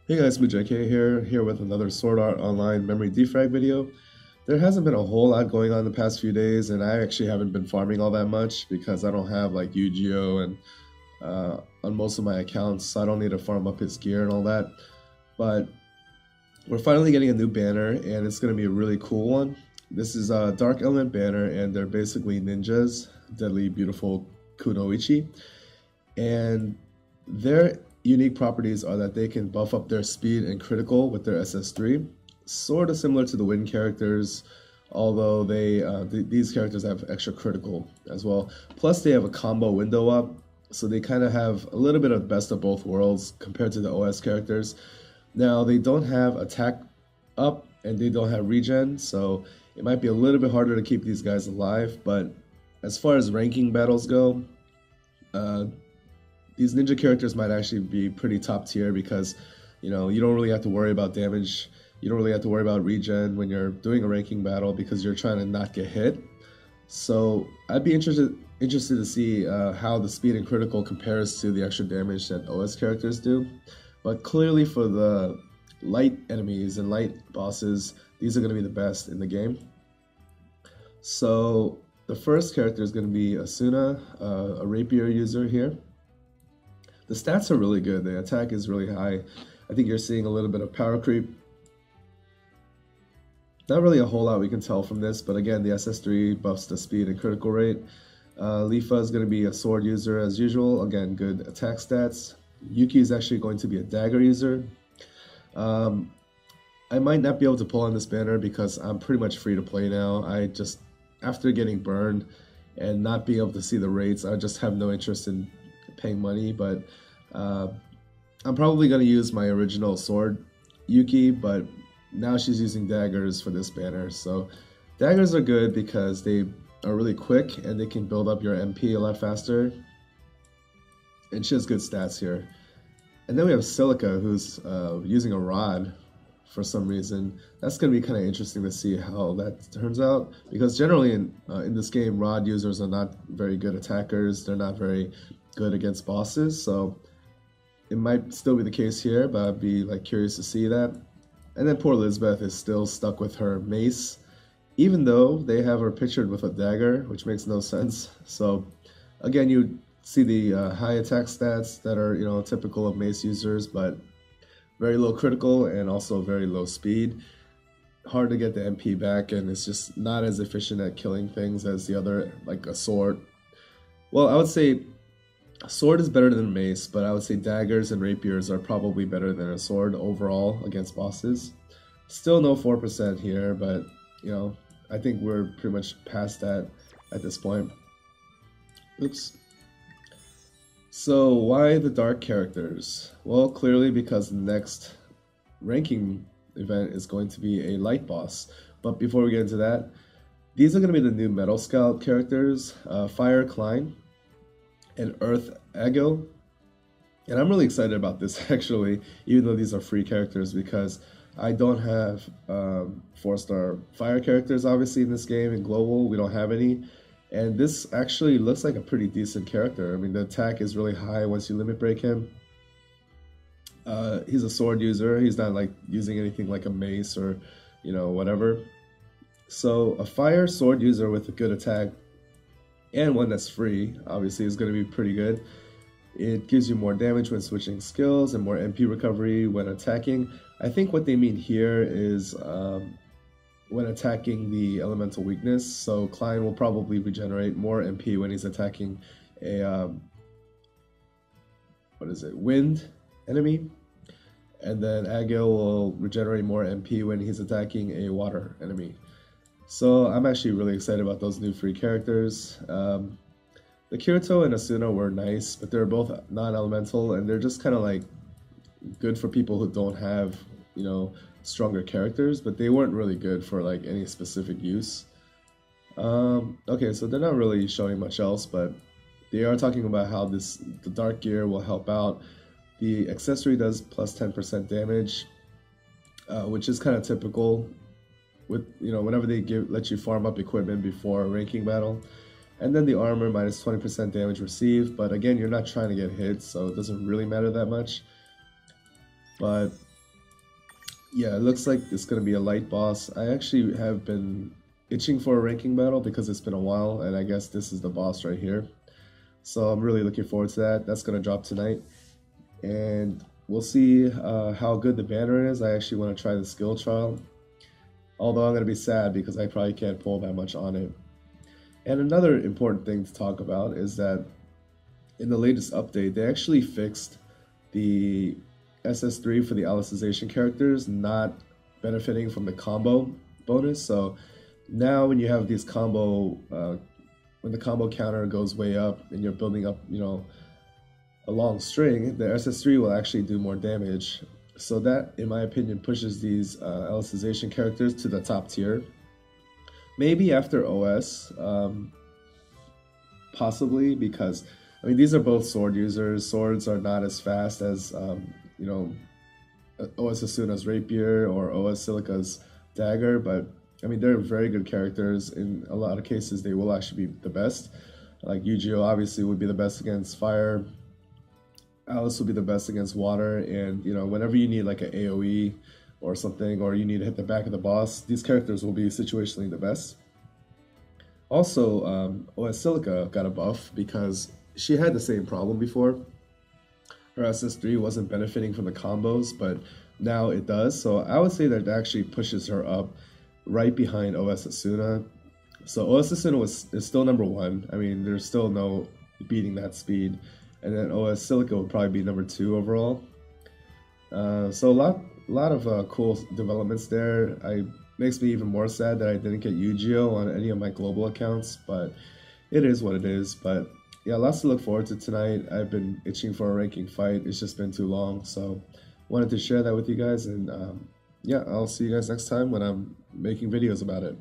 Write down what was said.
Hey guys, JK here with another Sword Art Online memory defrag video. There hasn't been a whole lot going on the past few days, and I actually haven't been farming all that much because I don't have like Yu-Gi-Oh and on most of my accounts, so I don't need to farm up his gear and all that. But we're finally getting a new banner, and it's going to be a really cool one. This is a Dark Element banner, and they're basically ninjas, deadly beautiful Kunoichi, and their unique properties are that they can buff up their speed and critical with their SS3, sort of similar to the Wind characters, although these characters have extra critical as well. Plus, they have a combo window up, so they kind of have a little bit of the best of both worlds compared to the OS characters. Now, they don't have attack up and they don't have regen, so it might be a little bit harder to keep these guys alive, but as far as ranking battles go, uh, these ninja characters might actually be pretty top tier because, you don't really have to worry about damage. You don't really have to worry about regen when you're doing a ranking battle because you're trying to not get hit. So I'd be interested to see how the speed and critical compares to the extra damage that OS characters do. But clearly for the light enemies and light bosses, these are going to be the best in the game. So the first character is going to be Asuna, a rapier user here. The stats are really good. The attack is really high. I think you're seeing a little bit of power creep. Not really a whole lot we can tell from this, but again, the SS3 buffs the speed and critical rate. Lifa is going to be a sword user as usual. Again, good attack stats. Yuki is actually going to be a dagger user. I might not be able to pull on this banner because I'm pretty much free to play now. After getting burned and not being able to see the rates, I just have no interest in paying money, but I'm probably going to use my original sword Yuki, but now she's using daggers for this banner. So daggers are good because they are really quick and they can build up your MP a lot faster, and she has good stats here. And then we have Silica, who's using a rod for some reason. That's going to be kind of interesting to see how that turns out, because generally in this game, rod users are not very good attackers. They're not very good against bosses, so it might still be the case here, but I'd be curious to see that. And then poor Lisbeth is still stuck with her mace, even though they have her pictured with a dagger, which makes no sense. So again, you see the high attack stats that are typical of mace users, but very low critical and also very low speed. Hard to get the MP back, and it's just not as efficient at killing things as the other, like a sword. Well, I would say a sword is better than mace, but I would say daggers and rapiers are probably better than a sword overall against bosses. Still no 4% here, but I think we're pretty much past that at this point. Oops. So why the dark characters? Well, clearly because the next ranking event is going to be a light boss. But before we get into that, these are going to be the new Metal Scout characters, Fire Klein and Earth Agil. And I'm really excited about this actually, even though these are free characters, because I don't have 4-star fire characters obviously in this game. In global, we don't have any. And this actually looks like a pretty decent character. I mean, the attack is really high once you limit break him. He's a sword user. He's not using anything like a mace or whatever. So a fire sword user with a good attack and one that's free obviously is going to be pretty good. It gives you more damage when switching skills and more MP recovery when attacking. I think what they mean here is when attacking the elemental weakness. So Klein will probably regenerate more MP when he's attacking a wind enemy, and then Agil will regenerate more MP when he's attacking a water enemy. So I'm actually really excited about those new free characters. The Kirito and Asuna were nice, but they're both non-elemental, and they're just kind of good for people who don't have stronger characters, but they weren't really good for any specific use. Okay, so they're not really showing much else, but they are talking about how the dark gear will help out. The accessory does plus 10% damage, which is kind of typical with whenever they let you farm up equipment before a ranking battle. And then the armor minus 20% damage received, but again, you're not trying to get hit, so it doesn't really matter that much. But Yeah, it looks like it's gonna be a light boss. I actually have been itching for a ranking battle because it's been a while, and I guess this is the boss right here. So I'm really looking forward to that. That's gonna drop tonight, and we'll see how good the banner is. I actually want to try the skill trial, although I'm gonna be sad because I probably can't pull that much on it. And another important thing to talk about is that in the latest update, they actually fixed the SS3 for the alicization characters not benefiting from the combo bonus. So now when you have these when the combo counter goes way up and you're building up, a long string, the SS3 will actually do more damage. So that, in my opinion, pushes these alicization characters to the top tier. Maybe after OS, possibly, because I mean these are both sword users. Swords are not as fast as OS Asuna's rapier or OS Silica's dagger, but I mean they're very good characters. In a lot of cases, they will actually be the best. Like Yu-Gi-Oh obviously would be the best against fire. Alice will be the best against water, and whenever you need like an AOE or something, or you need to hit the back of the boss, these characters will be situationally the best. Also, OS Silica got a buff because she had the same problem before. Her SS3 wasn't benefiting from the combos, but now it does. So I would say that it actually pushes her up right behind OS Asuna. So OS Asuna is still number one. I mean, there's still no beating that speed. And then OS Silica would probably be number two overall. So a lot of cool developments there. Makes me even more sad that I didn't get Yu-Gi-Oh on any of my global accounts, but it is what it is. But yeah, lots to look forward to tonight. I've been itching for a ranking fight. It's just been too long, so wanted to share that with you guys. And yeah, I'll see you guys next time when I'm making videos about it.